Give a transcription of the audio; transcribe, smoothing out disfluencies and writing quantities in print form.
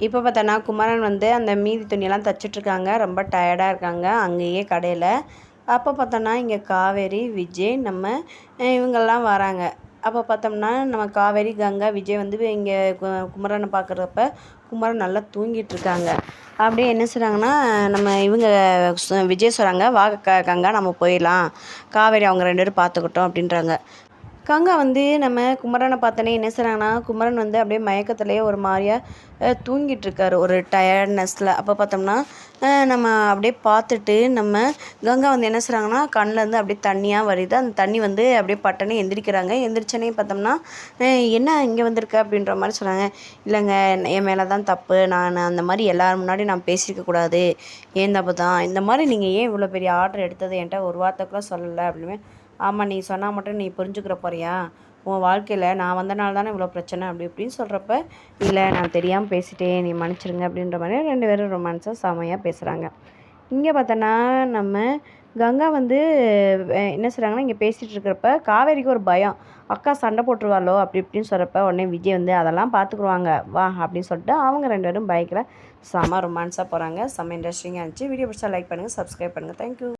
இப்போ பார்த்தோன்னா குமரன் வந்து அந்த மீதி துணியெல்லாம் தச்சுட்ருக்காங்க. ரொம்ப டயர்டாக இருக்காங்க அங்கேயே கடையில். அப்போ பார்த்தோன்னா இங்கே காவேரி, விஜய் நம்ம இவங்கெல்லாம் வராங்க. அப்போ பார்த்தோம்னா நம்ம காவேரி, கங்கா, விஜய் வந்து இங்கே குமரனை பார்க்குறப்ப குமரன் நல்லா தூங்கிட்டுருக்காங்க. அப்படியே என்ன செய்கிறாங்கன்னா நம்ம இவங்க விஜய் சொல்கிறாங்க, வா கங்கா நம்ம போயிடலாம், காவேரி அவங்க 2 பேரும் பார்த்துக்கிட்டோம் அப்படின்றாங்க. கங்கா வந்து நம்ம குமரனை பார்த்தோன்னே என்ன செய்கிறாங்கன்னா குமரன் வந்து அப்படியே மயக்கத்திலேயே ஒரு மாதிரியா தூங்கிட்டுருக்காரு ஒரு டயர்ட்னஸில். அப்போ பார்த்தோம்னா நம்ம அப்படியே பார்த்துட்டு நம்ம கங்கா வந்து என்ன செய்கிறாங்கன்னா கண்ணிலேருந்து அப்படியே தண்ணியாக வருது. அந்த தண்ணி வந்து அப்படியே பட்டனே எந்திரிக்கிறாங்க. எந்திரிச்சோன்னே பார்த்தோம்னா என்ன இங்கே வந்திருக்க அப்படின்ற மாதிரி சொல்கிறாங்க. இல்லைங்க, என் மேலே தான் தப்பு, நான் அந்த மாதிரி எல்லோரும் முன்னாடி நான் பேசியிருக்கக்கூடாது, ஏன் தப்பு தான், இந்த மாதிரி நீங்கள் ஏன் இவ்வளோ பெரிய ஆர்டர் எடுத்தது என்கிட்ட ஒரு வார்த்தை கூட சொல்லலை அப்படின்னு. ஆமாம், நீ சொன்னால் மட்டும் நீ புரிஞ்சுக்கிற போறியா, உன் வாழ்க்கையில் நான் வந்தனால தானே இவ்வளோ பிரச்சனை அப்படி இப்படின்னு சொல்கிறப்ப, இல்லை நான் தெரியாமல் பேசிட்டேன், நீ மன்னிச்சிருங்க அப்படின்ற மாதிரி 2 பேரும் ரொமான்ஸாக செமையாக பேசுகிறாங்க. இங்கே பார்த்தோன்னா நம்ம கங்கா வந்து என்ன செய்கிறாங்கன்னா இங்கே பேசிகிட்டு இருக்கிறப்ப காவேரிக்கு ஒரு பயம், அக்கா சண்டை போட்டுருவாளோ அப்படி இப்படின்னு சொல்கிறப்ப உடனே விஜய் வந்து அதெல்லாம் பார்த்துக்குருவாங்க வா அப்படின்னு சொல்லிட்டு அவங்க 2 பேரும் பைக்கில் செம ரொமான்ஸாக போகிறாங்க. செம்ம இன்ட்ரெஸ்டிங்காக இருந்துச்சு. வீடியோ பிடிச்சா லைக் பண்ணுங்கள், சப்ஸ்கிரைப் பண்ணுங்கள். தேங்க்யூ.